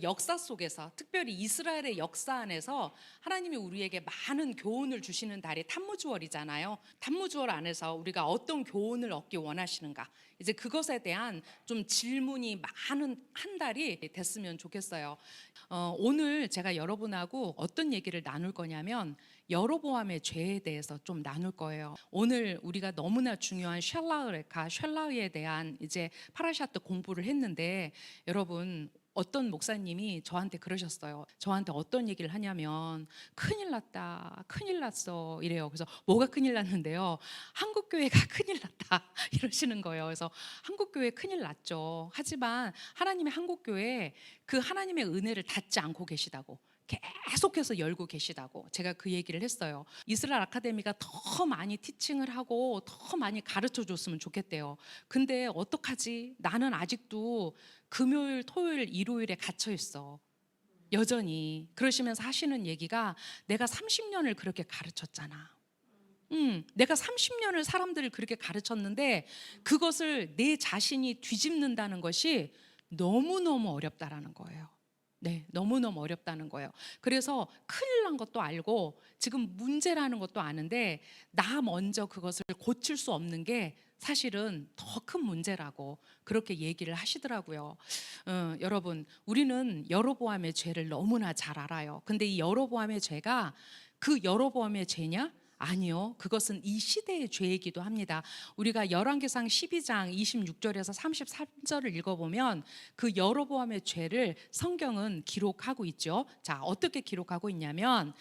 역사 속에서, 특별히 이스라엘의 역사 안에서 하나님이 우리에게 많은 교훈을 주시는 달이 탄무주월이잖아요. 탄무주월 안에서 우리가 어떤 교훈을 얻기 원하시는가, 이제 그것에 대한 좀 질문이 많은 한 달이 됐으면 좋겠어요. 오늘 제가 여러분하고 어떤 얘기를 나눌 거냐면 여로보암의 죄에 대해서 좀 나눌 거예요. 오늘 우리가 너무나 중요한 쉘라흐에 대한 이제 파라샤트 공부를 했는데, 여러분, 어떤 목사님이 저한테 그러셨어요. 저한테 어떤 얘기를 하냐면 큰일 났다, 큰일 났어 이래요. 그래서 뭐가 큰일 났는데요, 한국교회가 큰일 났다 이러시는 거예요. 그래서 한국교회 큰일 났죠. 하지만 하나님의 한국교회 그 하나님의 은혜를 닫지 않고 계시다고, 계속해서 열고 계시다고 제가 그 얘기를 했어요. 이스라엘 아카데미가 더 많이 티칭을 하고 더 많이 가르쳐 줬으면 좋겠대요. 근데 어떡하지? 나는 아직도 금요일, 토요일, 일요일에 갇혀 있어. 여전히. 그러시면서 하시는 얘기가, 내가 30년을 그렇게 가르쳤잖아. 내가 30년을 사람들을 그렇게 가르쳤는데 그것을 내 자신이 뒤집는다는 것이 너무너무 어렵다라는 거예요. 네, 너무너무 어렵다는 거예요. 그래서 큰일 난 것도 알고 지금 문제라는 것도 아는데 나 먼저 그것을 고칠 수 없는 게 사실은 더 큰 문제라고 그렇게 얘기를 하시더라고요. 여러분, 우리는 여로보암의 죄를 너무나 잘 알아요. 근데 이 여로보암의 죄가 그 여로보암의 죄냐? 아니요. 그것은 이 시대의 죄이기도 합니다. 우리가 열왕기상 12장 26절에서 33절을 읽어보면 그 여로보암의 죄를 성경은 기록하고 있죠. 자, 어떻게 기록하고 있냐면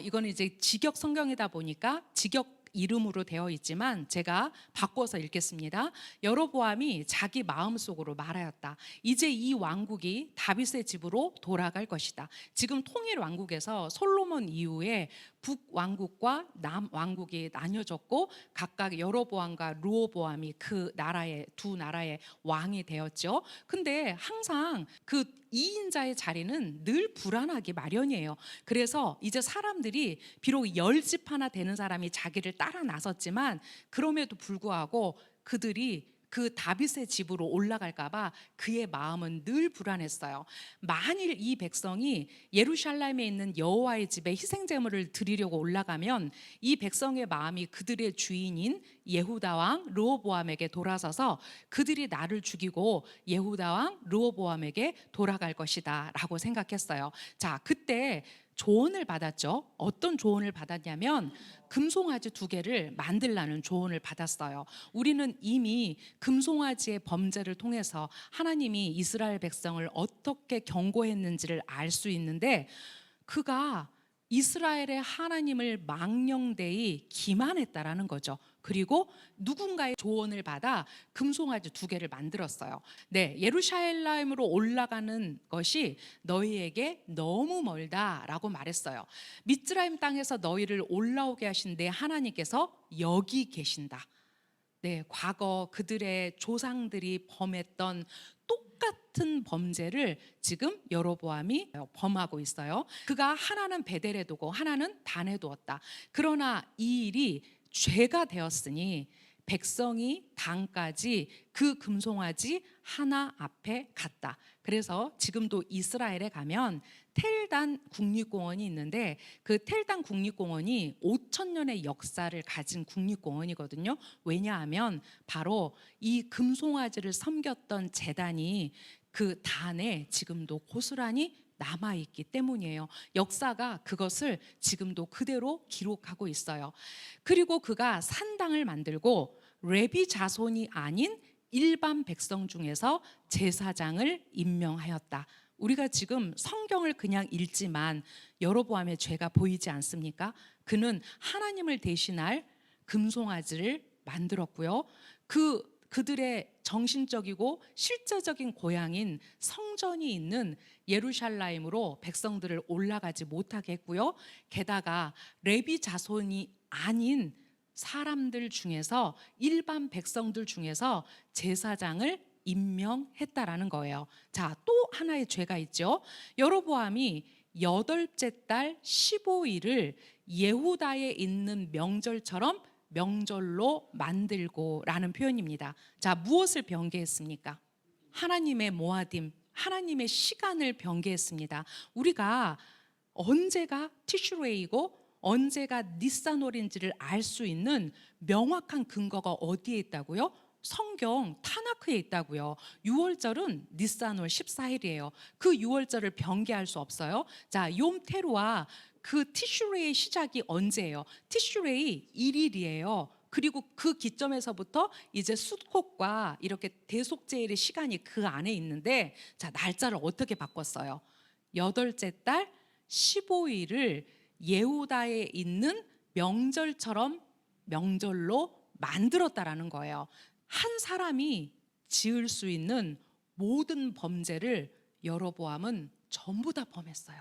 이거는 이제 직역 성경이다 보니까 직역 이름으로 되어 있지만 제가 바꿔서 읽겠습니다. 여로보암이 자기 마음속으로 말하였다. 이제 이 왕국이 다윗의 집으로 돌아갈 것이다. 지금 통일 왕국에서 솔로몬 이후에 북왕국과 남왕국이 나뉘어졌고 각각 여로보암과 르호보암이 그 나라의 두 나라의 왕이 되었죠. 근데 항상 그 2인자의 자리는 늘 불안하기 마련이에요. 그래서 이제 사람들이 비록 10집 하나 되는 사람이 자기를 따라 나섰지만 그럼에도 불구하고 그들이 그 다윗의 집으로 올라갈까 봐 그의 마음은 늘 불안했어요. 만일 이 백성이 예루살렘에 있는 여호와의 집에 희생 제물을 드리려고 올라가면 이 백성의 마음이 그들의 주인인 예후다 왕 르호보암에게 돌아서서 그들이 나를 죽이고 예후다 왕 르호보암에게 돌아갈 것이다라고 생각했어요. 자, 그때 조언을 받았죠. 어떤 조언을 받았냐면 금송아지 2개를 만들라는 조언을 받았어요. 우리는 이미 금송아지의 범죄를 통해서 하나님이 이스라엘 백성을 어떻게 경고했는지를 알 수 있는데, 그가 이스라엘의 하나님을 망령되이 기만했다라는 거죠. 그리고 누군가의 조언을 받아 금송아지 2개를 만들었어요. 네, 예루살렘으로 올라가는 것이 너희에게 너무 멀다라고 말했어요. 미ツ라임 땅에서 너희를 올라오게 하신 내 하나님께서 여기 계신다. 네, 과거 그들의 조상들이 범했던 똑같은 범죄를 지금 여로보암이 범하고 있어요. 그가 하나는 베델에 두고 하나는 단에 두었다. 그러나 이 일이 죄가 되었으니 백성이 단까지 그 금송아지 하나 앞에 갔다. 그래서 지금도 이스라엘에 가면 텔단 국립공원이 있는데 그 텔단 국립공원이 5,000년의 역사를 가진 국립공원이거든요. 왜냐하면 바로 이 금송아지를 섬겼던 제단이 그 단에 지금도 고스란히 남아있기 때문이에요. 역사가 그것을 지금도 그대로 기록하고 있어요. 그리고 그가 산당을 만들고 레비 자손이 아닌 일반 백성 중에서 제사장을 임명하였다. 우리가 지금 성경을 그냥 읽지만 여로보암의 죄가 보이지 않습니까? 그는 하나님을 대신할 금송아지를 만들었고요. 그들의 정신적이고 실제적인 고향인 성전이 있는 예루살렘으로 백성들을 올라가지 못하게 했고요. 게다가 레비 자손이 아닌 사람들 중에서, 일반 백성들 중에서 제사장을 임명했다라는 거예요. 자, 또 하나의 죄가 있죠. 여로보암이 8째 달 15일을 예후다에 있는 명절처럼 명절로 만들고 라는 표현입니다. 자, 무엇을 변개했습니까? 하나님의 모아딤 하나님의 시간을 변개했습니다. 우리가 언제가 티슈레이고 언제가 니산월인지를 알 수 있는 명확한 근거가 어디에 있다고요? 성경 타나크에 있다고요. 유월절은 니산월 14일이에요. 그 유월절을 변개할 수 없어요. 자, 욤테루와 그 티슈레이의 시작이 언제예요? 티슈레이 1일이에요. 그리고 그 기점에서부터 이제 수콕과 이렇게 대속제일의 시간이 그 안에 있는데, 자, 날짜를 어떻게 바꿨어요? 여덟째 달 15일을 예후다에 있는 명절처럼 명절로 만들었다라는 거예요. 한 사람이 지을 수 있는 모든 범죄를 여로보암은 전부 다 범했어요.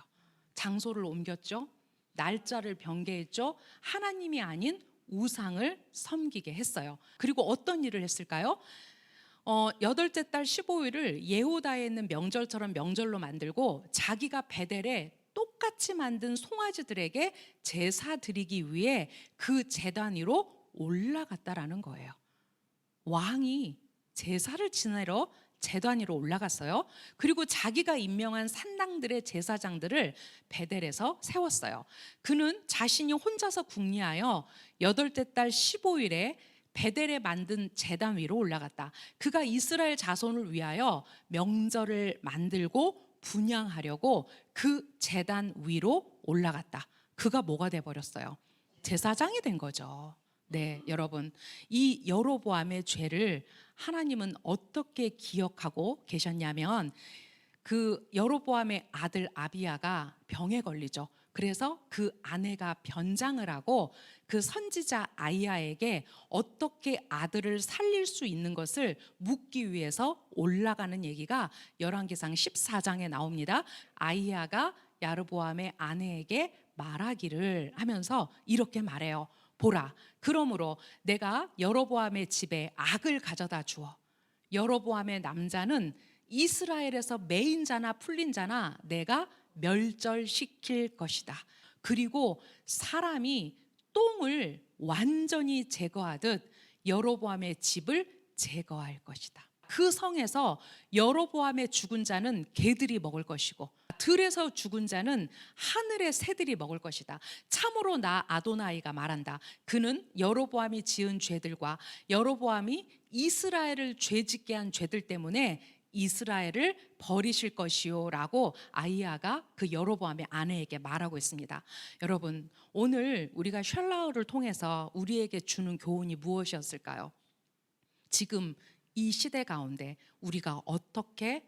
장소를 옮겼죠. 날짜를 변개했죠. 하나님이 아닌 우상을 섬기게 했어요. 그리고 어떤 일을 했을까요? 여덟째 달 15일을 예후다에 있는 명절처럼 명절로 만들고 자기가 베델에 똑같이 만든 송아지들에게 제사 드리기 위해 그 제단 위로 올라갔다라는 거예요. 왕이 제사를 지내러 제단 위로 올라갔어요. 그리고 자기가 임명한 산당들의 제사장들을 베델에서 세웠어요. 그는 자신이 혼자서 궁리하여 여덟째 달 15일에 베델에 만든 제단 위로 올라갔다. 그가 이스라엘 자손을 위하여 명절을 만들고 분향하려고 그 제단 위로 올라갔다. 그가 뭐가 돼 버렸어요? 제사장이 된 거죠. 네, 여러분, 이 여로보암의 죄를 하나님은 어떻게 기억하고 계셨냐면, 그 여로보암의 아들 아비야가 병에 걸리죠. 그래서 그 아내가 변장을 하고 그 선지자 아이야에게 어떻게 아들을 살릴 수 있는 것을 묻기 위해서 올라가는 얘기가 열왕기상 14장에 나옵니다. 아이야가 야르보암의 아내에게 말하기를 하면서 이렇게 말해요. 보라, 그러므로 내가 여로보암의 집에 악을 가져다 주어 여로보암의 남자는 이스라엘에서 매인 자나 풀린 자나 내가 멸절시킬 것이다. 그리고 사람이 똥을 완전히 제거하듯 여로보암의 집을 제거할 것이다. 그 성에서 여로보암의 죽은 자는 개들이 먹을 것이고 들에서 죽은 자는 하늘의 새들이 먹을 것이다. 참으로 나 아도나이가 말한다. 그는 여로보암이 지은 죄들과 여로보암이 이스라엘을 죄짓게 한 죄들 때문에 이스라엘을 버리실 것이요 라고 아이야가 그 여로보암의 아내에게 말하고 있습니다. 여러분, 오늘 우리가 셜라우를 통해서 우리에게 주는 교훈이 무엇이었을까요? 지금 이 시대 가운데 우리가 어떻게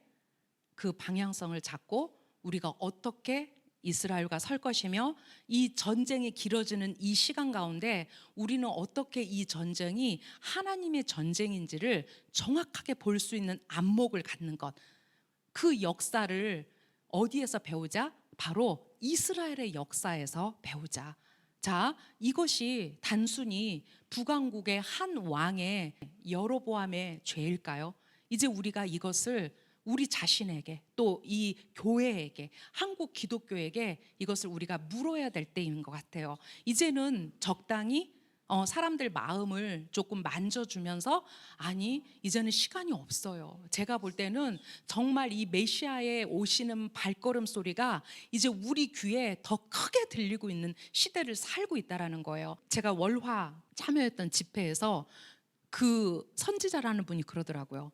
그 방향성을 잡고 우리가 어떻게 이스라엘과 설 것이며 이 전쟁이 길어지는 이 시간 가운데 우리는 어떻게 이 전쟁이 하나님의 전쟁인지를 정확하게 볼 수 있는 안목을 갖는 것, 그 역사를 어디에서 배우자? 바로 이스라엘의 역사에서 배우자. 자, 이것이 단순히 북왕국의 한 왕의 여로보암의 죄일까요? 이제 우리가 이것을 우리 자신에게 또 이 교회에게 한국 기독교에게 이것을 우리가 물어야 될 때인 것 같아요. 이제는 적당히 사람들 마음을 조금 만져주면서 아니 이제는 시간이 없어요. 제가 볼 때는 정말 이 메시아의 오시는 발걸음 소리가 이제 우리 귀에 더 크게 들리고 있는 시대를 살고 있다라는 거예요. 제가 월화 참여했던 집회에서 그 선지자라는 분이 그러더라고요.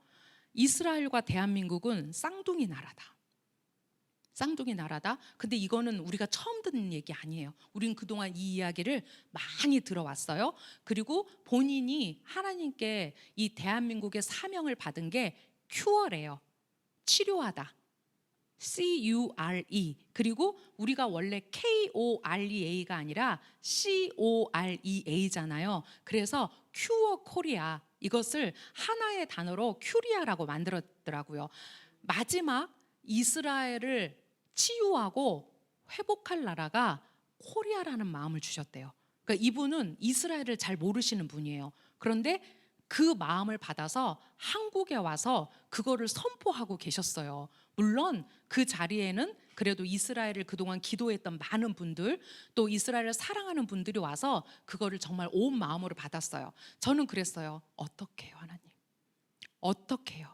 이스라엘과 대한민국은 쌍둥이 나라다. 쌍둥이 나라다. 근데 이거는 우리가 처음 듣는 얘기 아니에요. 우리는 그동안 이 이야기를 많이 들어왔어요. 그리고 본인이 하나님께 이 대한민국의 사명을 받은 게 큐어래요. 치료하다. CURE. 그리고 우리가 원래 KOREA가 아니라 COREA잖아요. 그래서 큐어 코리아, 이것을 하나의 단어로 큐리아라고 만들었더라고요. 마지막 이스라엘을 치유하고 회복할 나라가 코리아라는 마음을 주셨대요. 그러니까 이분은 이스라엘을 잘 모르시는 분이에요. 그런데 그 마음을 받아서 한국에 와서 그거를 선포하고 계셨어요. 물론 그 자리에는 그래도 이스라엘을 그동안 기도했던 많은 분들, 또 이스라엘을 사랑하는 분들이 와서 그거를 정말 온 마음으로 받았어요. 저는 그랬어요. 어떻게 해요, 하나님? 어떻게 해요?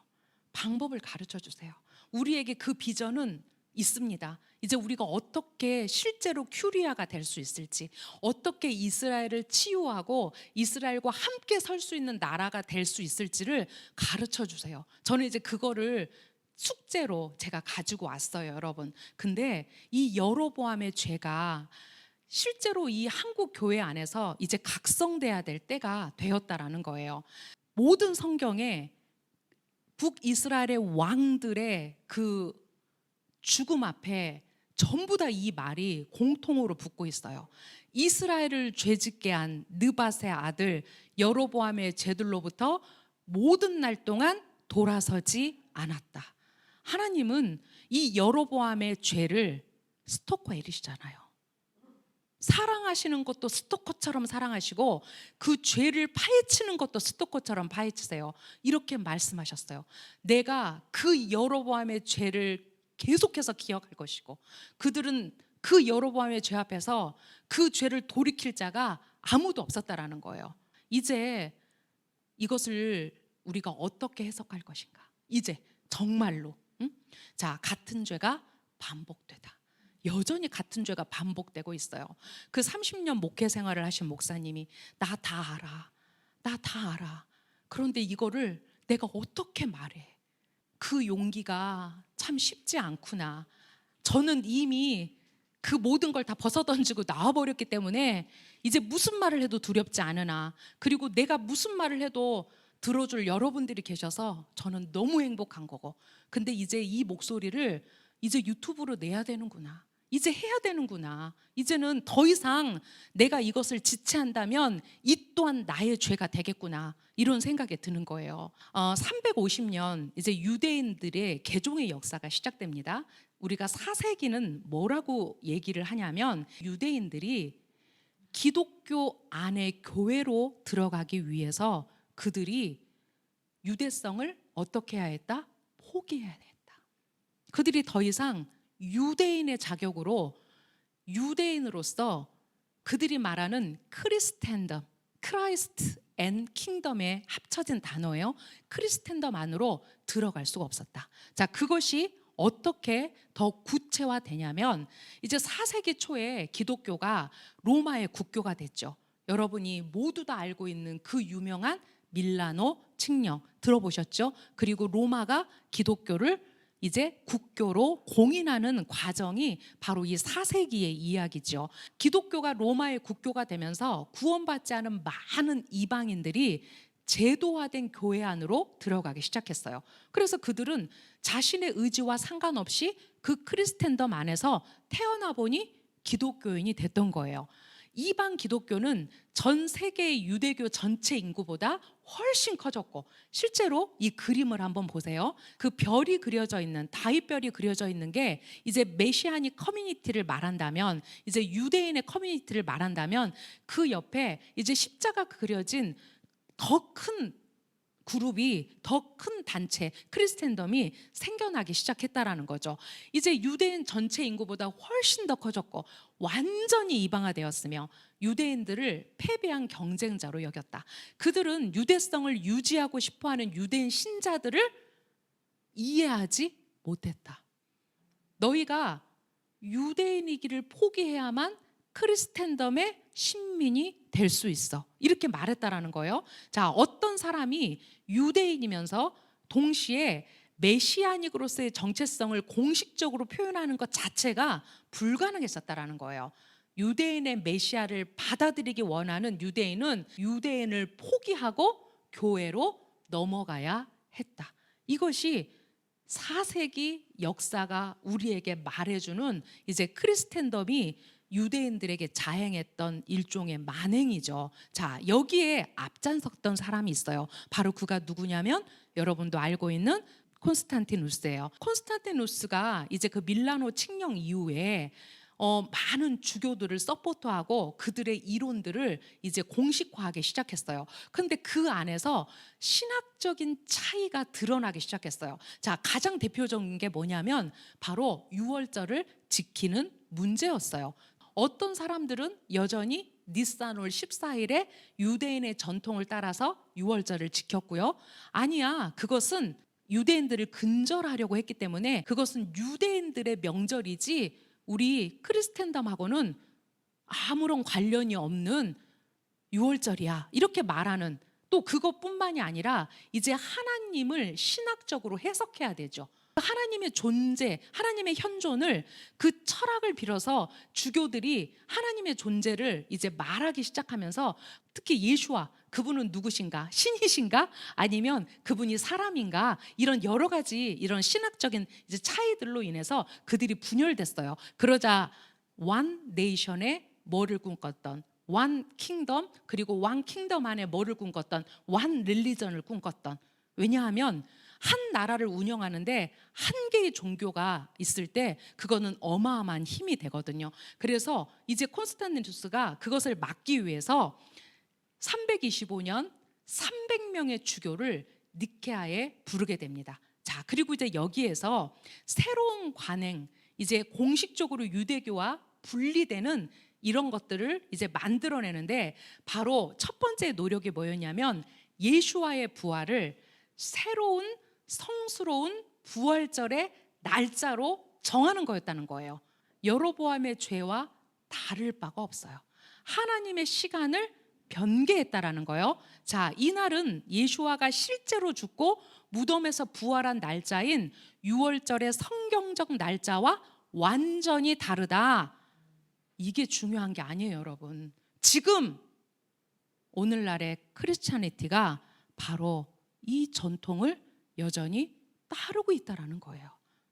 방법을 가르쳐 주세요. 우리에게 그 비전은 있습니다. 이제 우리가 어떻게 실제로 큐리아가 될 수 있을지, 어떻게 이스라엘을 치유하고 이스라엘과 함께 설 수 있는 나라가 될 수 있을지를 가르쳐 주세요. 저는 이제 그거를 숙제로 제가 가지고 왔어요, 여러분. 근데 이 여로보암의 죄가 실제로 이 한국 교회 안에서 이제 각성돼야 될 때가 되었다라는 거예요. 모든 성경에 북이스라엘의 왕들의 그 죽음 앞에 전부 다 이 말이 공통으로 붙고 있어요. 이스라엘을 죄짓게 한 느밧의 아들 여로보암의 죄들로부터 모든 날 동안 돌아서지 않았다. 하나님은 이 여로보암의 죄를 스토커일이시잖아요. 사랑하시는 것도 스토커처럼 사랑하시고 그 죄를 파헤치는 것도 스토커처럼 파헤치세요. 이렇게 말씀하셨어요. 내가 그 여로보암의 죄를 계속해서 기억할 것이고 그들은 그 여로보암의 죄 앞에서 그 죄를 돌이킬 자가 아무도 없었다라는 거예요. 이제 이것을 우리가 어떻게 해석할 것인가? 이제 정말로 자, 같은 죄가 반복되다. 여전히 같은 죄가 반복되고 있어요. 그 30년 목회 생활을 하신 목사님이 나 다 알아. 나 다 알아. 그런데 이거를 내가 어떻게 말해? 그 용기가 참 쉽지 않구나. 저는 이미 그 모든 걸 다 벗어던지고 나와버렸기 때문에 이제 무슨 말을 해도 두렵지 않으나, 그리고 내가 무슨 말을 해도 들어줄 여러분들이 계셔서 저는 너무 행복한 거고, 근데 이제 이 목소리를 이제 유튜브로 내야 되는구나. 이제 해야 되는구나. 이제는 더 이상 내가 이것을 지체한다면 이 또한 나의 죄가 되겠구나. 이런 생각이 드는 거예요. 350년 이제 유대인들의 개종의 역사가 시작됩니다. 우리가 4세기는 뭐라고 얘기를 하냐면 유대인들이 기독교 안에 교회로 들어가기 위해서 그들이 유대성을 어떻게 해야 했다? 포기해야 했다. 그들이 더 이상 유대인의 자격으로 유대인으로서 그들이 말하는 크리스텐덤, 크라이스트 앤 킹덤에 합쳐진 단어예요. 크리스텐덤 안으로 들어갈 수가 없었다. 자, 그것이 어떻게 더 구체화되냐면 이제 4세기 초에 기독교가 로마의 국교가 됐죠. 여러분이 모두 다 알고 있는 그 유명한 밀라노 칙령 들어보셨죠? 그리고 로마가 기독교를 이제 국교로 공인하는 과정이 바로 이 4세기의 이야기죠. 기독교가 로마의 국교가 되면서 구원받지 않은 많은 이방인들이 제도화된 교회 안으로 들어가기 시작했어요. 그래서 그들은 자신의 의지와 상관없이 그 크리스텐덤 안에서 태어나 보니 기독교인이 됐던 거예요. 이방 기독교는 전 세계의 유대교 전체 인구보다 훨씬 커졌고, 실제로 이 그림을 한번 보세요. 그 별이 그려져 있는, 다윗별이 그려져 있는 게 이제 메시아닉 커뮤니티를 말한다면, 이제 유대인의 커뮤니티를 말한다면 그 옆에 이제 십자가 그려진 더 큰 그룹이, 더 큰 단체, 크리스텐덤이 생겨나기 시작했다라는 거죠. 이제 유대인 전체 인구보다 훨씬 더 커졌고 완전히 이방화되었으며 유대인들을 패배한 경쟁자로 여겼다. 그들은 유대성을 유지하고 싶어하는 유대인 신자들을 이해하지 못했다. 너희가 유대인이기를 포기해야만 크리스텐덤의 신민이 될 수 있어. 이렇게 말했다라는 거예요. 자, 어떤 사람이 유대인이면서 동시에 메시아닉으로서의 정체성을 공식적으로 표현하는 것 자체가 불가능했었다라는 거예요. 유대인의 메시아를 받아들이기 원하는 유대인은 유대인을 포기하고 교회로 넘어가야 했다. 이것이 4세기 역사가 우리에게 말해주는 이제 크리스텐덤이 유대인들에게 자행했던 일종의 만행이죠. 자, 여기에 앞장섰던 사람이 있어요. 바로 그가 누구냐면 여러분도 알고 있는 콘스탄티누스예요. 콘스탄티누스가 이제 그 밀라노 칙령 이후에 많은 주교들을 서포트하고 그들의 이론들을 이제 공식화하기 시작했어요. 근데 그 안에서 신학적인 차이가 드러나기 시작했어요. 자, 가장 대표적인 게 뭐냐면 바로 유월절을 지키는 문제였어요. 어떤 사람들은 여전히 니산월 14일에 유대인의 전통을 따라서 유월절을 지켰고요. 아니야, 그것은 유대인들을 근절하려고 했기 때문에 그것은 유대인들의 명절이지 우리 크리스텐덤하고는 아무런 관련이 없는 유월절이야, 이렇게 말하는, 또 그것뿐만이 아니라 이제 하나님을 신학적으로 해석해야 되죠. 하나님의 존재, 하나님의 현존을, 그 철학을 빌어서 주교들이 하나님의 존재를 이제 말하기 시작하면서, 특히 예수와 그분은 누구신가? 신이신가? 아니면 그분이 사람인가? 이런 여러 가지 이런 신학적인 이제 차이들로 인해서 그들이 분열됐어요. 그러자 one nation의 뭐를 꿈꿨던 one kingdom, 그리고 one kingdom 안에 뭐를 꿈꿨던 one religion을 꿈꿨던, 왜냐하면 한 나라를 운영하는데 한 개의 종교가 있을 때 그거는 어마어마한 힘이 되거든요. 그래서 이제 콘스탄티누스가 그것을 막기 위해서 325년 300명의 주교를 니케아에 부르게 됩니다. 자, 그리고 이제 여기에서 새로운 관행, 이제 공식적으로 유대교와 분리되는 이런 것들을 이제 만들어내는데, 바로 첫 번째 노력이 뭐였냐면 예수와의 부활을 새로운 성스러운 부활절의 날짜로 정하는 거였다는 거예요. 여로보암의 죄와 다를 바가 없어요. 하나님의 시간을 변개했다라는 거예요. 자, 이날은 예수와가 실제로 죽고 무덤에서 부활한 날짜인 유월절의 성경적 날짜와 완전히 다르다. 이게 중요한 게 아니에요, 여러분. 지금 오늘날의 크리스찬리티가 바로 이 전통을 여전히 따르고 있다라는 거예요.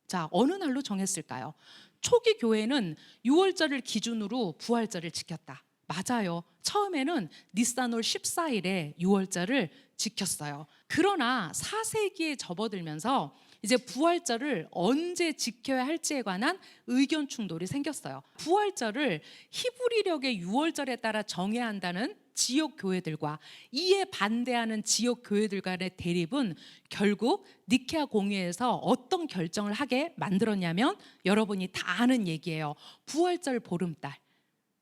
자, 어느 날로 정했을까요? 초기 교회는 유월절을 기준으로 부활절을 지켰다. 맞아요. 처음에는 니산월 14일에 유월절을 지켰어요. 그러나 4세기에 접어들면서 이제 부활절을 언제 지켜야 할지에 관한 의견 충돌이 생겼어요. 부활절을 히브리력의 유월절에 따라 정해야 한다는 지역 교회들과 이에 반대하는 지역 교회들 간의 대립은 결국 니케아 공회에서 어떤 결정을 하게 만들었냐면, 여러분이 다 아는 얘기예요. 부활절 보름달,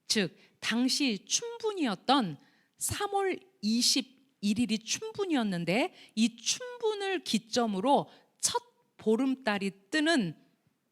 즉 당시 춘분이었던 3월 21일이 춘분이었는데, 이 춘분을 기점으로 첫 보름달이 뜨는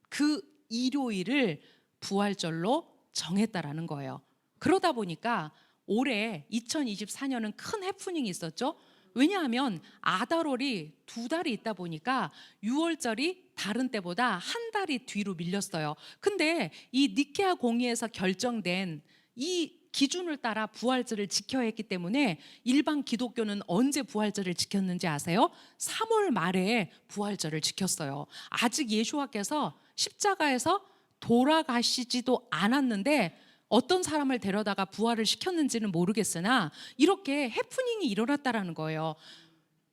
그 일요일을 부활절로 정했다라는 거예요. 그러다 보니까 올해 2024년은 큰 해프닝이 있었죠. 왜냐하면 아달월이 2달이 있다 보니까 유월절이 다른 때보다 한 달이 뒤로 밀렸어요. 근데 이 니케아 공의에서 결정된 이 기준을 따라 부활절을 지켜야 했기 때문에 일반 기독교는 언제 부활절을 지켰는지 아세요? 3월 말에 부활절을 지켰어요. 아직 예수와께서 십자가에서 돌아가시지도 않았는데 어떤 사람을 데려다가 부활을 시켰는지는 모르겠으나 이렇게 해프닝이 일어났다라는 거예요.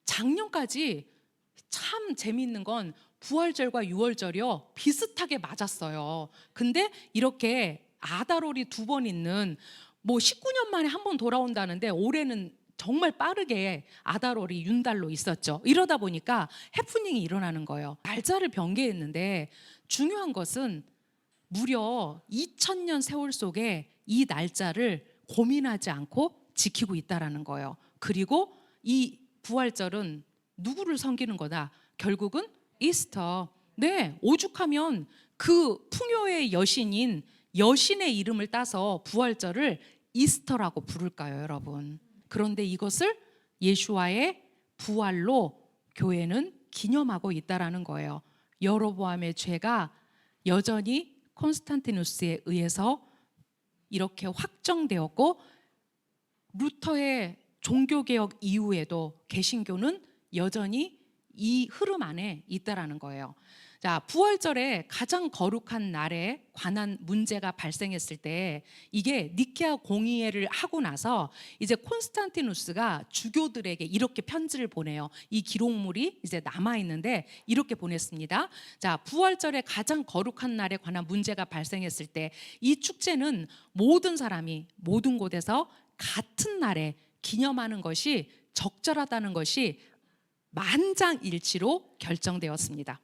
작년까지 참 재미있는 건 부활절과 유월절이요, 비슷하게 맞았어요. 근데 이렇게 아달월이 2번 있는, 뭐 19년 만에 한 번 돌아온다는데 올해는 정말 빠르게 아달월이 윤달로 있었죠. 이러다 보니까 해프닝이 일어나는 거예요. 날짜를 변개했는데 중요한 것은 무려 2000년 세월 속에 이 날짜를 고민하지 않고 지키고 있다라는 거예요. 그리고 이 부활절은 누구를 섬기는 거다? 결국은 이스터. 네, 오죽하면 그 풍요의 여신인 여신의 이름을 따서 부활절을 이스터라고 부를까요, 여러분? 그런데 이것을 예수와의 부활로 교회는 기념하고 있다라는 거예요. 여로보암의 죄가 여전히 콘스탄티누스에 의해서 이렇게 확정되었고, 루터의 종교개혁 이후에도 개신교는 여전히 이 흐름 안에 있다라는 거예요. 자, 부활절에 가장 거룩한 날에 관한 문제가 발생했을 때, 이게 니케아 공의회를 하고 나서 이제 콘스탄티누스가 주교들에게 이렇게 편지를 보내요. 이 기록물이 이제 남아 있는데 이렇게 보냈습니다. 자, 부활절에 가장 거룩한 날에 관한 문제가 발생했을 때 이 축제는 모든 사람이 모든 곳에서 같은 날에 기념하는 것이 적절하다는 것이 만장일치로 결정되었습니다.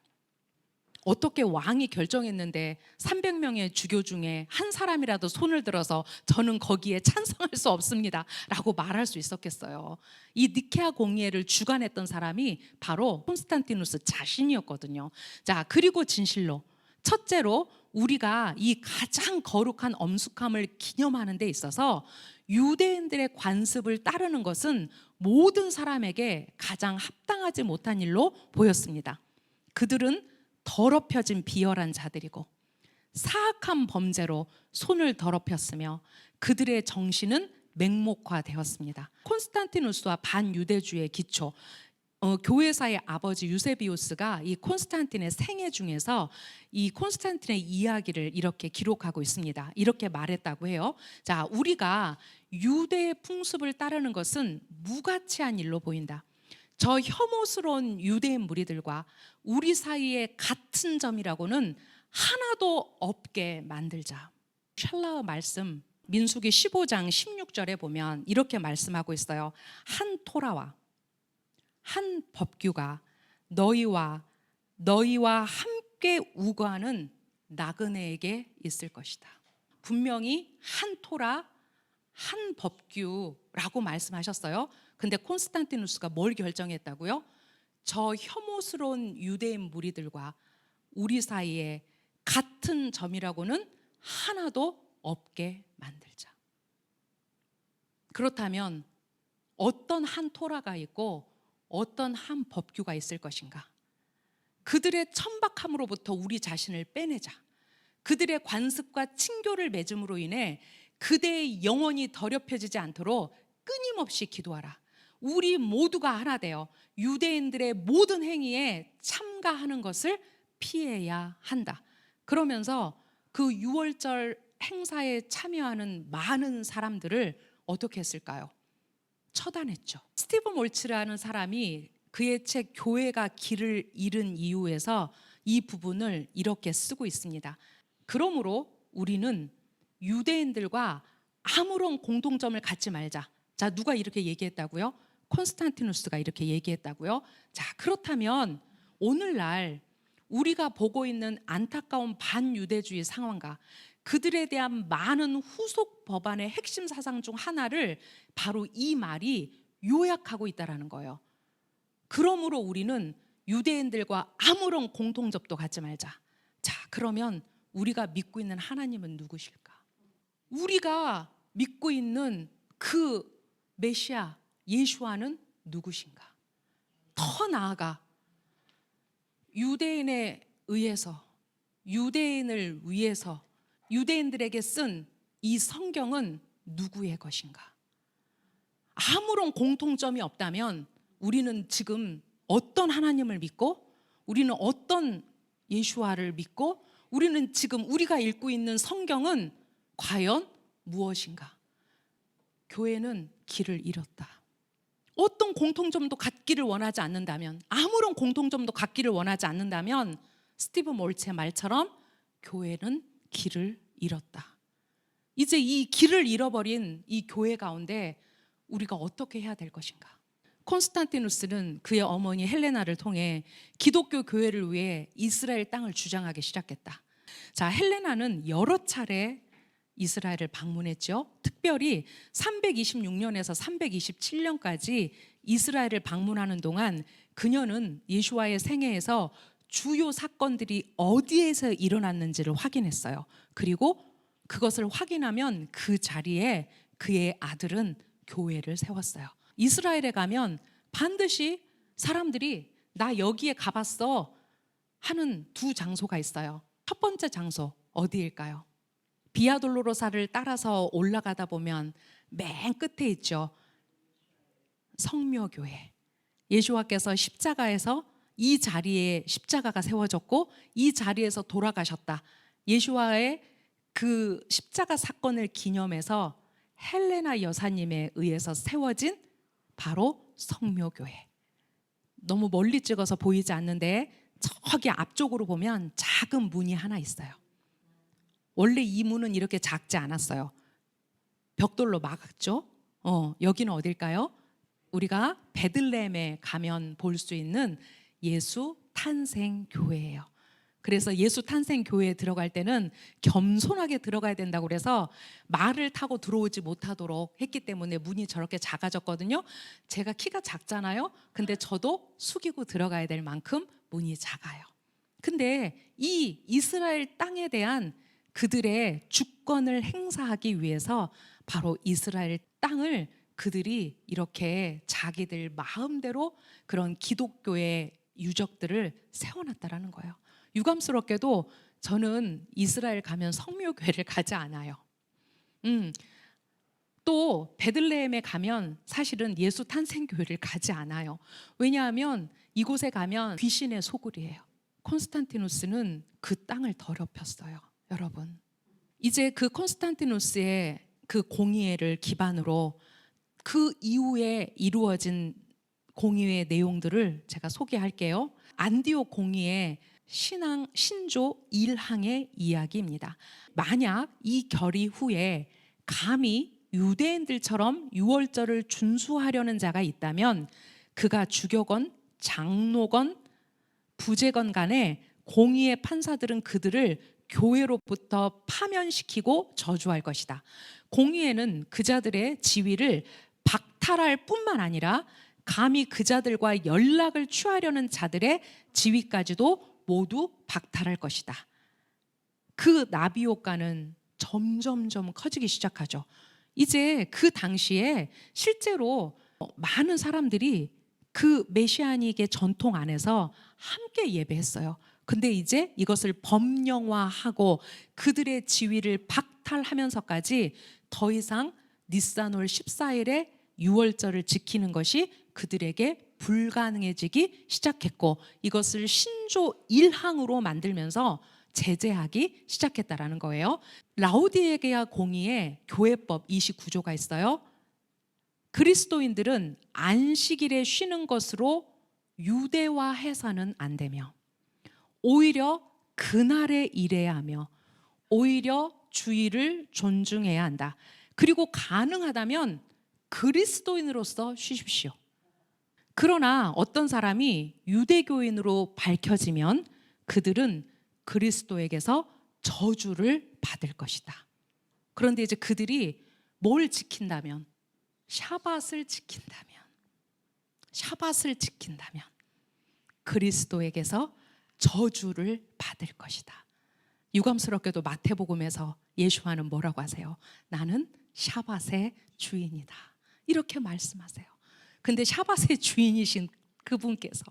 어떻게 왕이 결정했는데 300명의 주교 중에 한 사람이라도 손을 들어서 저는 거기에 찬성할 수 없습니다 라고 말할 수 있었겠어요. 이 니케아 공의회를 주관했던 사람이 바로 콘스탄티누스 자신이었거든요. 자, 그리고 진실로 첫째로 우리가 이 가장 거룩한 엄숙함을 기념하는 데 있어서 유대인들의 관습을 따르는 것은 모든 사람에게 가장 합당하지 못한 일로 보였습니다. 그들은 더럽혀진 비열한 자들이고 사악한 범죄로 손을 더럽혔으며 그들의 정신은 맹목화되었습니다. 콘스탄티누스와 반유대주의 기초, 교회사의 아버지 유세비우스가 이 콘스탄틴의 생애 중에서 이 콘스탄틴의 이야기를 이렇게 기록하고 있습니다. 이렇게 말했다고 해요. 자, 우리가 유대의 풍습을 따르는 것은 무가치한 일로 보인다. 저 혐오스러운 유대인 무리들과 우리 사이에 같은 점이라고는 하나도 없게 만들자. 샬라의 말씀 민수기 15장 16절에 보면 이렇게 말씀하고 있어요. 한 토라와 한 법규가 너희와 함께 우거하는 나그네에게 있을 것이다. 분명히 한 토라, 한 법규라고 말씀하셨어요. 근데 콘스탄티누스가 뭘 결정했다고요? 저 혐오스러운 유대인 무리들과 우리 사이에 같은 점이라고는 하나도 없게 만들자. 그렇다면 어떤 한 토라가 있고 어떤 한 법규가 있을 것인가? 그들의 천박함으로부터 우리 자신을 빼내자. 그들의 관습과 친교를 맺음으로 인해 그대의 영혼이 더럽혀지지 않도록 끊임없이 기도하라. 우리 모두가 하나 되어 유대인들의 모든 행위에 참가하는 것을 피해야 한다. 그러면서 그 유월절 행사에 참여하는 많은 사람들을 어떻게 했을까요? 처단했죠. 스티브 몰츠라는 사람이 그의 책 교회가 길을 잃은 이유에서 이 부분을 이렇게 쓰고 있습니다. 그러므로 우리는 유대인들과 아무런 공통점을 갖지 말자. 자, 누가 이렇게 얘기했다고요? 콘스탄티누스가 이렇게 얘기했다고요? 자, 그렇다면 오늘날 우리가 보고 있는 안타까운 반유대주의 상황과 그들에 대한 많은 후속 법안의 핵심 사상 중 하나를 바로 이 말이 요약하고 있다는 거예요. 그러므로 우리는 유대인들과 아무런 공통점도 갖지 말자. 자, 그러면 우리가 믿고 있는 하나님은 누구실까? 우리가 믿고 있는 그 메시아 예수와는 누구신가? 더 나아가 유대인에 의해서, 유대인을 위해서 유대인들에게 쓴 이 성경은 누구의 것인가? 아무런 공통점이 없다면 우리는 지금 어떤 하나님을 믿고, 우리는 어떤 예수와를 믿고, 우리는 지금 우리가 읽고 있는 성경은 과연 무엇인가? 교회는 길을 잃었다. 어떤 공통점도 갖기를 원하지 않는다면, 아무런 공통점도 갖기를 원하지 않는다면 스티브 몰츠의 말처럼 교회는 길을 잃었다. 이제 이 길을 잃어버린 이 교회 가운데 우리가 어떻게 해야 될 것인가? 콘스탄티누스는 그의 어머니 헬레나를 통해 기독교 교회를 위해 이스라엘 땅을 주장하기 시작했다. 자, 헬레나는 여러 차례 이스라엘을 방문했죠. 특별히 326년에서 327년까지 이스라엘을 방문하는 동안 그녀는 예수와의 생애에서 주요 사건들이 어디에서 일어났는지를 확인했어요. 그리고 그것을 확인하면 그 자리에 그의 아들은 교회를 세웠어요. 이스라엘에 가면 반드시 사람들이 나 여기에 가봤어 하는 두 장소가 있어요. 첫 번째 장소 어디일까요? 비아돌로로사를 따라서 올라가다 보면 맨 끝에 있죠. 성묘교회. 예수와께서 십자가에서 이 자리에 십자가가 세워졌고 이 자리에서 돌아가셨다. 예수와의 그 십자가 사건을 기념해서 헬레나 여사님에 의해서 세워진 바로 성묘교회. 너무 멀리 찍어서 보이지 않는데 저기 앞쪽으로 보면 작은 문이 하나 있어요. 원래 이 문은 이렇게 작지 않았어요. 벽돌로 막았죠. 여기는 어딜까요? 우리가 베들레헴에 가면 볼 수 있는 예수 탄생 교회예요. 그래서 예수 탄생 교회에 들어갈 때는 겸손하게 들어가야 된다고 그래서 말을 타고 들어오지 못하도록 했기 때문에 문이 저렇게 작아졌거든요. 제가 키가 작잖아요. 근데 저도 숙이고 들어가야 될 만큼 문이 작아요. 근데 이 이스라엘 땅에 대한 그들의 주권을 행사하기 위해서 바로 이스라엘 땅을 그들이 이렇게 자기들 마음대로 그런 기독교의 유적들을 세워놨다라는 거예요. 유감스럽게도 저는 이스라엘 가면 성묘교회를 가지 않아요. 또 베들레헴에 가면 사실은 예수 탄생교회를 가지 않아요. 왜냐하면 이곳에 가면 귀신의 소굴이에요. 콘스탄티누스는 그 땅을 더럽혔어요. 여러분, 이제 그 콘스탄티누스의 그 공의회를 기반으로 그 이후에 이루어진 공의회의 내용들을 제가 소개할게요. 안디옥 공의회 신앙 신조 1항의 이야기입니다. 만약 이 결의 후에 감히 유대인들처럼 유월절을 준수하려는 자가 있다면 그가 주교건 장로건 부제건 간에 공의의 판사들은 그들을 교회로부터 파면시키고 저주할 것이다. 공의회는 그자들의 지위를 박탈할 뿐만 아니라 감히 그자들과 연락을 취하려는 자들의 지위까지도 모두 박탈할 것이다. 그 나비 효과는 점점점 커지기 시작하죠. 이제 그 당시에 실제로 많은 사람들이 그 메시아닉의 전통 안에서 함께 예배했어요. 근데 이제 이것을 법령화하고 그들의 지위를 박탈하면서까지 더 이상 니산월 14일에 유월절을 지키는 것이 그들에게 불가능해지기 시작했고 이것을 신조 1항으로 만들면서 제재하기 시작했다라는 거예요. 라오디게아 공의에 교회법 29조가 있어요. 그리스도인들은 안식일에 쉬는 것으로 유대화해서는 안 되며 오히려 그날에 일해야 하며 오히려 주일을 존중해야 한다. 그리고 가능하다면 그리스도인으로서 쉬십시오. 그러나 어떤 사람이 유대교인으로 밝혀지면 그들은 그리스도에게서 저주를 받을 것이다. 그런데 이제 그들이 뭘 지킨다면 샤밧을 지킨다면 그리스도에게서 저주를 받을 것이다. 유감스럽게도 마태복음에서 예수와는 뭐라고 하세요? 나는 샤밧의 주인이다. 이렇게 말씀하세요. 근데 샤밧의 주인이신 그분께서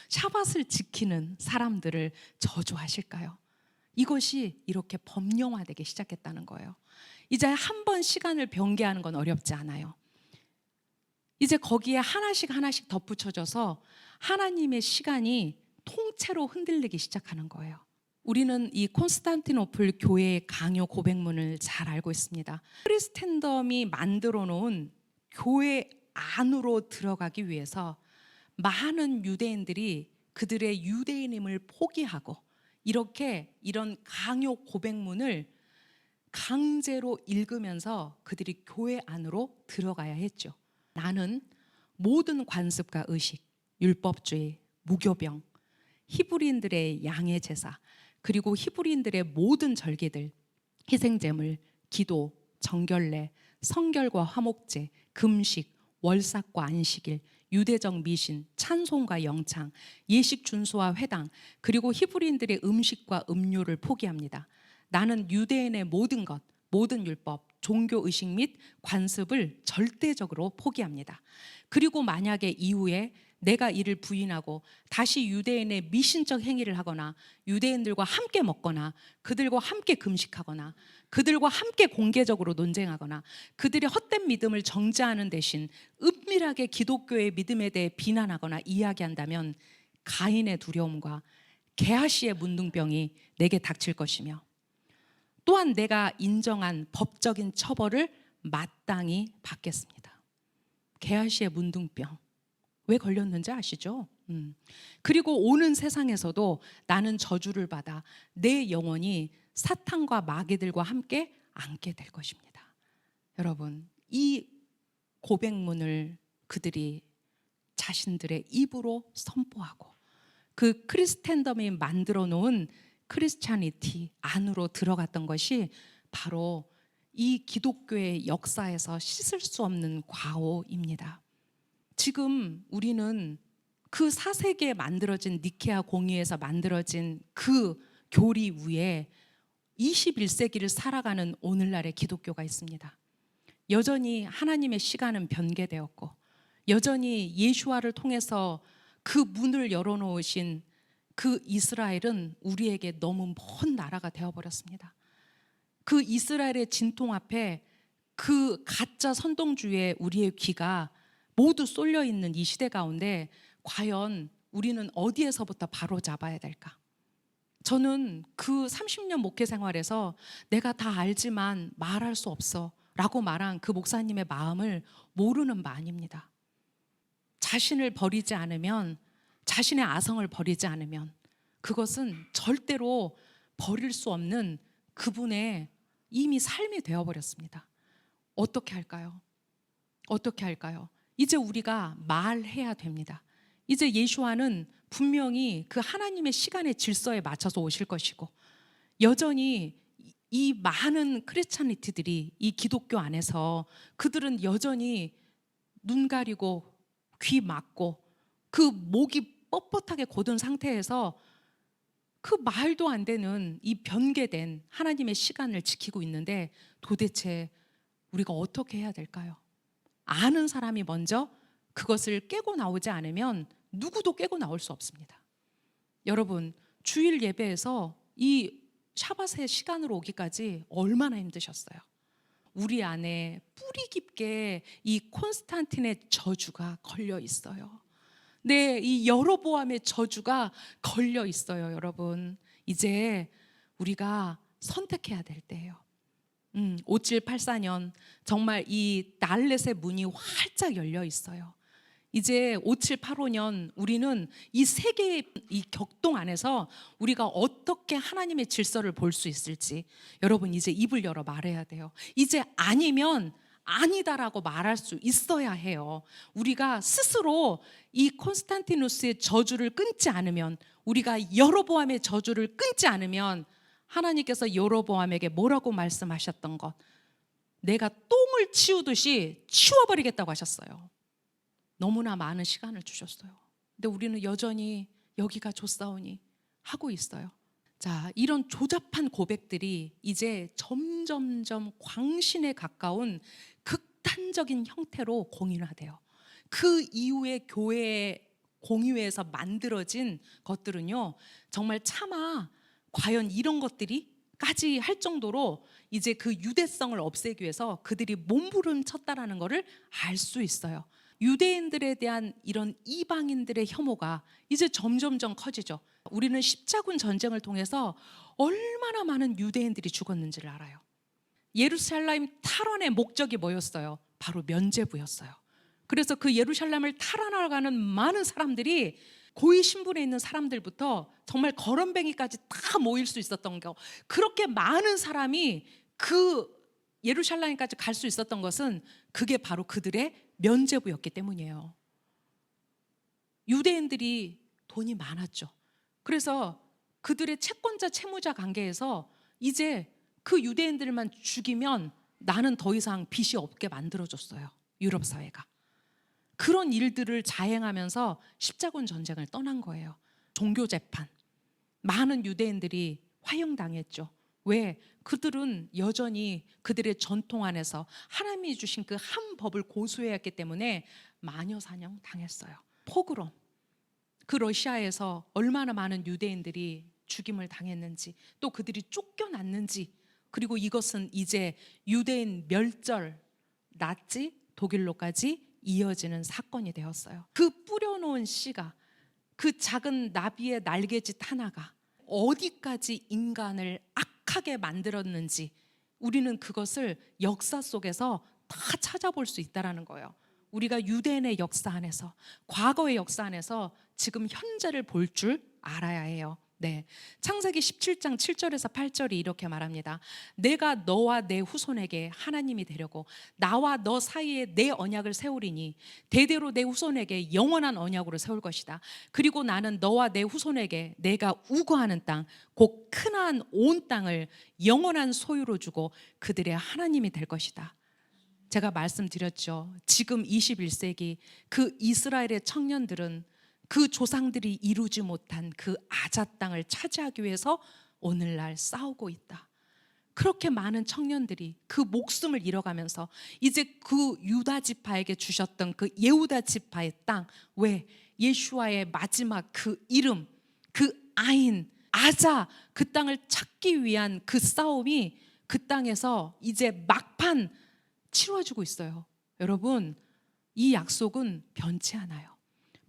샤밧을 지키는 사람들을 저주하실까요? 이것이 이렇게 법령화되기 시작했다는 거예요. 이제 한 번 시간을 변개하는 건 어렵지 않아요. 이제 거기에 하나씩 덧붙여져서 하나님의 시간이 통째로 흔들리기 시작하는 거예요. 우리는 이 콘스탄티노플 교회의 강요 고백문을 잘 알고 있습니다. 크리스텐덤이 만들어 놓은 교회 안으로 들어가기 위해서 많은 유대인들이 그들의 유대인임을 포기하고 이런 강요 고백문을 강제로 읽으면서 그들이 교회 안으로 들어가야 했죠. 나는 모든 관습과 의식, 율법주의, 무교병, 히브리인들의 양의 제사, 그리고 히브리인들의 모든 절기들, 희생제물, 기도, 정결례, 성결과 화목제, 금식, 월삭과 안식일, 유대적 미신, 찬송과 영창, 예식 준수와 회당, 그리고 히브리인들의 음식과 음료를 포기합니다. 나는 유대인의 모든 것, 모든 율법, 종교 의식 및 관습을 절대적으로 포기합니다. 그리고 만약에 이후에 내가 이를 부인하고 다시 유대인의 미신적 행위를 하거나 유대인들과 함께 먹거나 그들과 함께 금식하거나 그들과 함께 공개적으로 논쟁하거나 그들의 헛된 믿음을 정죄하는 대신 은밀하게 기독교의 믿음에 대해 비난하거나 이야기한다면 가인의 두려움과 게하시의 문둥병이 내게 닥칠 것이며 또한 내가 인정한 법적인 처벌을 마땅히 받겠습니다. 게하시의 문둥병 왜 걸렸는지 아시죠? 그리고 오는 세상에서도 나는 저주를 받아 내 영혼이 사탄과 마귀들과 함께 앉게 될 것입니다. 여러분, 이 고백문을 그들이 자신들의 입으로 선포하고 그 크리스텐덤이 만들어 놓은 크리스찬이티 안으로 들어갔던 것이 바로 이 기독교의 역사에서 씻을 수 없는 과오입니다. 지금 우리는 그 4세기에 만들어진 니케아 공의에서 만들어진 그 교리 위에 21세기를 살아가는 오늘날의 기독교가 있습니다. 여전히 하나님의 시간은 변개되었고, 여전히 예수와를 통해서 그 문을 열어놓으신 그 이스라엘은 우리에게 너무 먼 나라가 되어버렸습니다. 그 이스라엘의 진통 앞에 그 가짜 선동주의에 우리의 귀가 모두 쏠려 있는 이 시대 가운데 과연 우리는 어디에서부터 바로 잡아야 될까? 저는 그 30년 목회 생활에서 내가 다 알지만 말할 수 없어 라고 말한 그 목사님의 마음을 모르는 바 아닙니다. 자신을 버리지 않으면, 자신의 아성을 버리지 않으면 그것은 절대로 버릴 수 없는 그분의 이미 삶이 되어버렸습니다. 어떻게 할까요? 어떻게 할까요? 이제 우리가 말해야 됩니다. 이제 예수와는 분명히 그 하나님의 시간의 질서에 맞춰서 오실 것이고, 여전히 이 많은 크리스찬리티들이 이 기독교 안에서 그들은 여전히 눈 가리고 귀 막고 그 목이 뻣뻣하게 곧은 상태에서 그 말도 안 되는 이 변개된 하나님의 시간을 지키고 있는데, 도대체 우리가 어떻게 해야 될까요? 아는 사람이 먼저 그것을 깨고 나오지 않으면 누구도 깨고 나올 수 없습니다. 여러분, 주일 예배에서 이 샤밧의 시간으로 오기까지 얼마나 힘드셨어요? 우리 안에 뿌리 깊게 이 콘스탄틴의 저주가 걸려 있어요. 네, 이 여로보암의 저주가 걸려 있어요, 여러분. 이제 우리가 선택해야 될 때예요. 5784년 정말 이 날렛의 문이 활짝 열려 있어요. 이제 5785년 우리는 이 세계의 이 격동 안에서 우리가 어떻게 하나님의 질서를 볼 수 있을지, 여러분 이제 입을 열어 말해야 돼요. 이제 아니면 아니다라고 말할 수 있어야 해요. 우리가 스스로 이 콘스탄티누스의 저주를 끊지 않으면, 우리가 여로보암의 저주를 끊지 않으면, 하나님께서 여로보암에게 뭐라고 말씀하셨던 것, 내가 똥을 치우듯이 치워버리겠다고 하셨어요. 너무나 많은 시간을 주셨어요. 근데 우리는 여전히 여기가 좋사오니 하고 있어요. 자, 이런 조잡한 고백들이 이제 점점점 광신에 가까운 극단적인 형태로 공인화돼요. 그 이후에 교회 공의회에서 만들어진 것들은요, 정말 차마 과연 이런 것들이까지 할 정도로 이제 그 유대성을 없애기 위해서 그들이 몸부림쳤다라는 것을 알 수 있어요. 유대인들에 대한 이런 이방인들의 혐오가 이제 점점점 커지죠. 우리는 십자군 전쟁을 통해서 얼마나 많은 유대인들이 죽었는지를 알아요. 예루살렘 탈환의 목적이 뭐였어요? 바로 면죄부였어요. 그래서 그 예루살렘을 탈환하러 많은 사람들이 고위 신분에 있는 사람들부터 정말 거렁뱅이까지 다 모일 수 있었던 거, 그렇게 많은 사람이 그 예루살렘까지 갈 수 있었던 것은 그게 바로 그들의 면죄부였기 때문이에요. 유대인들이 돈이 많았죠. 그래서 그들의 채권자 채무자 관계에서 이제 그 유대인들만 죽이면 나는 더 이상 빚이 없게 만들어줬어요, 유럽 사회가. 그런 일들을 자행하면서 십자군 전쟁을 떠난 거예요. 종교 재판, 많은 유대인들이 화형당했죠. 왜? 그들은 여전히 그들의 전통 안에서 하나님이 주신 그 한 법을 고수해야 했기 때문에 마녀 사냥 당했어요. 포그롬, 그 러시아에서 얼마나 많은 유대인들이 죽임을 당했는지, 또 그들이 쫓겨났는지, 그리고 이것은 이제 유대인 멸절, 나치, 독일로까지 이어지는 사건이 되었어요. 그 뿌려놓은 씨가, 그 작은 나비의 날개짓 하나가 어디까지 인간을 악하게 만들었는지 우리는 그것을 역사 속에서 다 찾아볼 수 있다는 거예요. 우리가 유대인의 역사 안에서, 과거의 역사 안에서 지금 현재를 볼 줄 알아야 해요. 네, 창세기 17장 7절에서 8절이 이렇게 말합니다. 내가 너와 내 후손에게 하나님이 되려고 나와 너 사이에 내 언약을 세우리니 대대로 내 후손에게 영원한 언약으로 세울 것이다. 그리고 나는 너와 내 후손에게 내가 우거하는 땅 곧 크나안 온 땅을 영원한 소유로 주고 그들의 하나님이 될 것이다. 제가 말씀드렸죠. 지금 21세기 그 이스라엘의 청년들은 그 조상들이 이루지 못한 그 아자 땅을 차지하기 위해서 오늘날 싸우고 있다. 그렇게 많은 청년들이 그 목숨을 잃어가면서 이제 그 유다 지파에게 주셨던 그 예후다 지파의 땅, 왜 예슈아의 마지막 그 이름, 그 아인, 아자, 그 땅을 찾기 위한 그 싸움이 그 땅에서 이제 막판 치러지고 있어요. 여러분, 이 약속은 변치 않아요.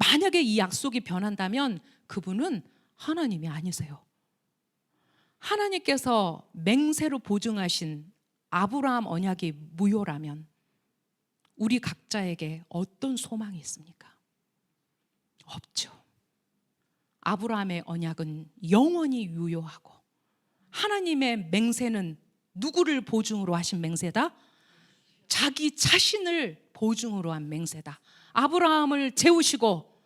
만약에 이 약속이 변한다면 그분은 하나님이 아니세요. 하나님께서 맹세로 보증하신 아브라함 언약이 무효라면 우리 각자에게 어떤 소망이 있습니까? 없죠. 아브라함의 언약은 영원히 유효하고 하나님의 맹세는 누구를 보증으로 하신 맹세다? 자기 자신을 보증으로 한 맹세다. 아브라함을 재우시고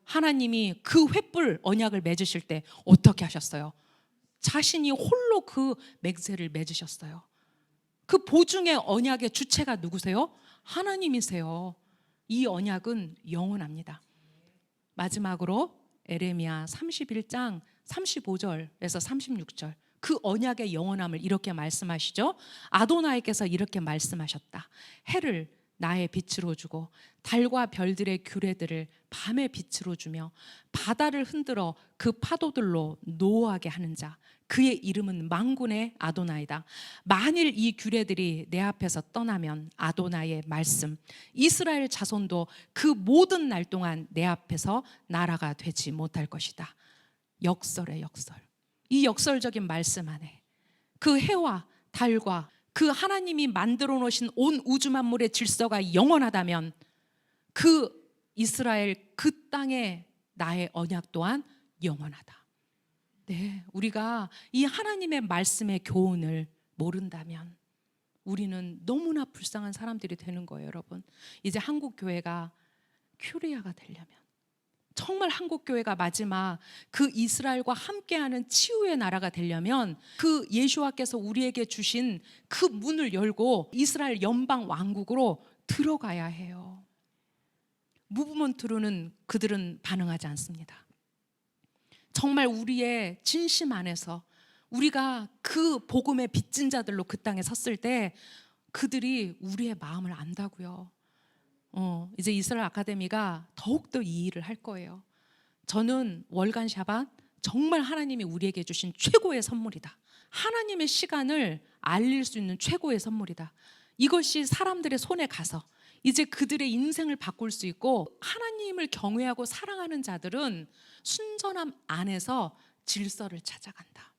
하나님이 그 횃불 언약을 맺으실 때 어떻게 하셨어요? 자신이 홀로 그 맹세를 맺으셨어요. 그 보증의 언약의 주체가 누구세요? 하나님이세요. 이 언약은 영원합니다. 마지막으로 에레미야 31장 35절에서 36절 그 언약의 영원함을 이렇게 말씀하시죠. 아도나이께서 이렇게 말씀하셨다. 해를 나의 빛으로 주고 달과 별들의 규례들을 밤의 빛으로 주며 바다를 흔들어 그 파도들로 노하게 하는 자, 그의 이름은 만군의 아도나이다. 만일 이 규례들이 내 앞에서 떠나면 아도나이의 말씀, 이스라엘 자손도 그 모든 날 동안 내 앞에서 나라가 되지 못할 것이다. 역설의 역설. 이 역설적인 말씀 안에 그 해와 달과 그 하나님이 만들어 놓으신 온 우주 만물의 질서가 영원하다면 그 이스라엘 그 땅에 나의 언약 또한 영원하다. 네, 우리가 이 하나님의 말씀의 교훈을 모른다면 우리는 너무나 불쌍한 사람들이 되는 거예요, 여러분. 이제 한국 교회가 큐리아가 되려면 정말 한국 교회가 마지막 그 이스라엘과 함께하는 치유의 나라가 되려면 그 예수와께서 우리에게 주신 그 문을 열고 이스라엘 연방 왕국으로 들어가야 해요. 무브먼트로는 그들은 반응하지 않습니다. 정말 우리의 진심 안에서 우리가 그 복음의 빚진 자들로 그 땅에 섰을 때 그들이 우리의 마음을 안다고요. 이제 이스라엘 아카데미가 더욱더 이 일을 할 거예요. 저는 월간 샤bat 정말 하나님이 우리에게 주신 최고의 선물이다. 하나님의 시간을 알릴 수 있는 최고의 선물이다. 이것이 사람들의 손에 가서 이제 그들의 인생을 바꿀 수 있고 하나님을 경외하고 사랑하는 자들은 순전함 안에서 질서를 찾아간다.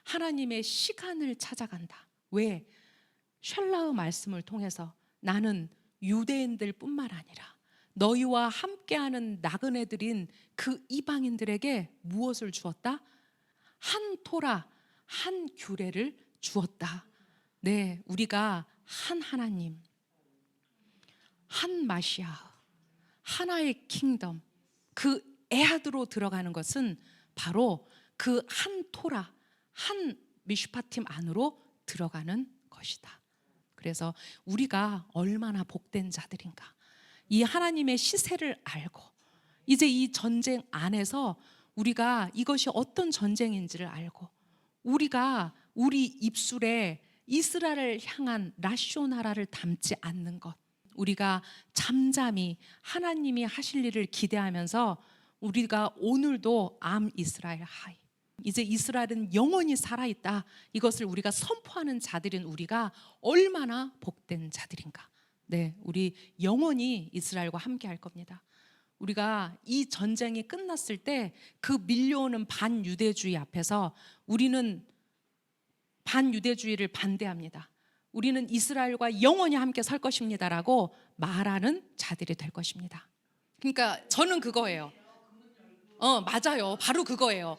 하나님의 시간을 찾아간다. 왜? 샬라의 말씀을 통해서 나는 유대인들 뿐만 아니라 너희와 함께하는 나그네들인 그 이방인들에게 무엇을 주었다? 한 토라, 한 규례를 주었다. 네, 우리가 한 하나님, 한 마시아, 하나의 킹덤, 그 에하드로 들어가는 것은 바로 그 한 토라, 한 미슈파팀 안으로 들어가는 것이다. 그래서 우리가 얼마나 복된 자들인가, 이 하나님의 시세를 알고 이제 이 전쟁 안에서 우리가 이것이 어떤 전쟁인지를 알고 우리가 우리 입술에 이스라엘을 향한 라쇼나라를 담지 않는 것, 우리가 잠잠히 하나님이 하실 일을 기대하면서 우리가 오늘도 암 이스라엘 하이, 이제 이스라엘은 영원히 살아있다, 이것을 우리가 선포하는 자들인 우리가 얼마나 복된 자들인가. 네, 우리 영원히 이스라엘과 함께 할 겁니다. 우리가 이 전쟁이 끝났을 때 그 밀려오는 반유대주의 앞에서 우리는 반유대주의를 반대합니다. 우리는 이스라엘과 영원히 함께 설 것입니다라고 말하는 자들이 될 것입니다. 그러니까 저는 그거예요. 맞아요. 바로 그거예요.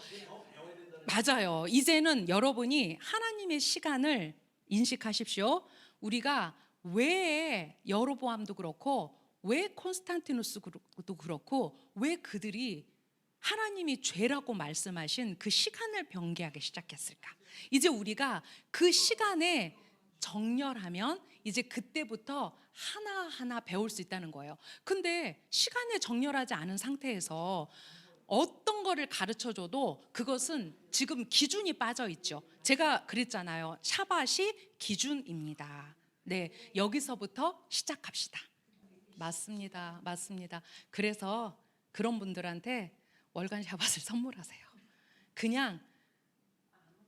맞아요. 이제는 여러분이 하나님의 시간을 인식하십시오. 우리가 왜 여로보암도 그렇고 왜 콘스탄티누스도 그렇고 왜 그들이 하나님이 죄라고 말씀하신 그 시간을 변개하기 시작했을까? 이제 우리가 그 시간에 정렬하면 이제 그때부터 하나하나 배울 수 있다는 거예요. 근데 시간에 정렬하지 않은 상태에서 어떤 거를 가르쳐 줘도 그것은 지금 기준이 빠져 있죠. 제가 그랬잖아요. 샤밧이 기준입니다. 네, 여기서부터 시작합시다. 맞습니다. 맞습니다. 그래서 그런 분들한테 월간 샤밧을 선물하세요. 그냥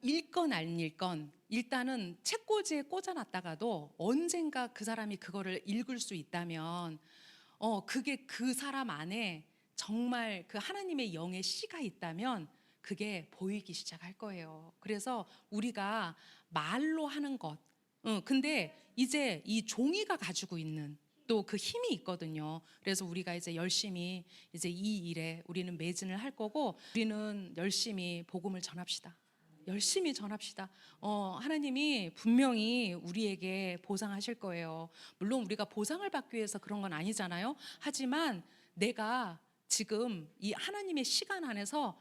읽건 안 읽건 일단은 책꽂이에 꽂아놨다가도 언젠가 그 사람이 그거를 읽을 수 있다면 그게 그 사람 안에 정말 그 하나님의 영의 씨가 있다면 그게 보이기 시작할 거예요. 그래서 우리가 말로 하는 것, 근데 이제 이 종이가 가지고 있는 또 그 힘이 있거든요. 그래서 우리가 이제 열심히 이제 이 일에 우리는 매진을 할 거고 우리는 열심히 복음을 전합시다. 열심히 전합시다. 하나님이 분명히 우리에게 보상하실 거예요. 물론 우리가 보상을 받기 위해서 그런 건 아니잖아요. 하지만 내가 지금 이 하나님의 시간 안에서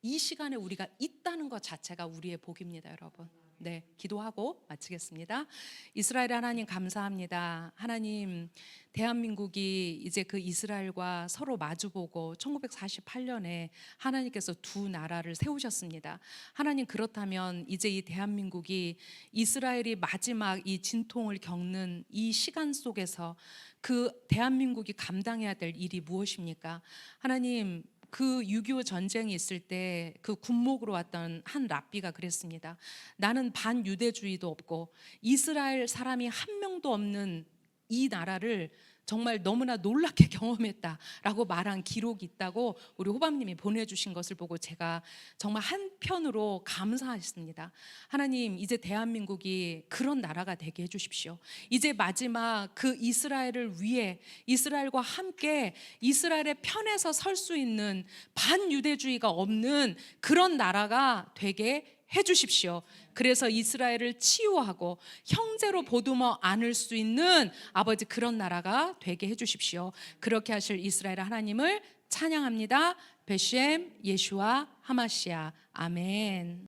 이 시간에 우리가 있다는 것 자체가 우리의 복입니다, 여러분. 네, 기도하고 마치겠습니다. 이스라엘 하나님 감사합니다. 하나님, 대한민국이 이제 그 이스라엘과 서로 마주보고 1948년에 하나님께서 두 나라를 세우셨습니다. 하나님, 그렇다면 이제 이 대한민국이 이스라엘이 마지막 이 진통을 겪는 이 시간 속에서 그 대한민국이 감당해야 될 일이 무엇입니까? 하나님, 그 6.25 전쟁이 있을 때 그 군목으로 왔던 한 랍비가 그랬습니다. 나는 반유대주의도 없고 이스라엘 사람이 한 명도 없는 이 나라를 정말 너무나 놀랍게 경험했다라고 말한 기록이 있다고 우리 호밤님이 보내주신 것을 보고 제가 정말 한편으로 감사했습니다. 하나님, 이제 대한민국이 그런 나라가 되게 해주십시오. 이제 마지막 그 이스라엘을 위해 이스라엘과 함께 이스라엘의 편에서 설 수 있는 반유대주의가 없는 그런 나라가 되게 해주십시오. 그래서 이스라엘을 치유하고 형제로 보듬어 안을 수 있는 아버지 그런 나라가 되게 해주십시오. 그렇게 하실 이스라엘 하나님을 찬양합니다. 베셈 예슈아 하마시아 아멘.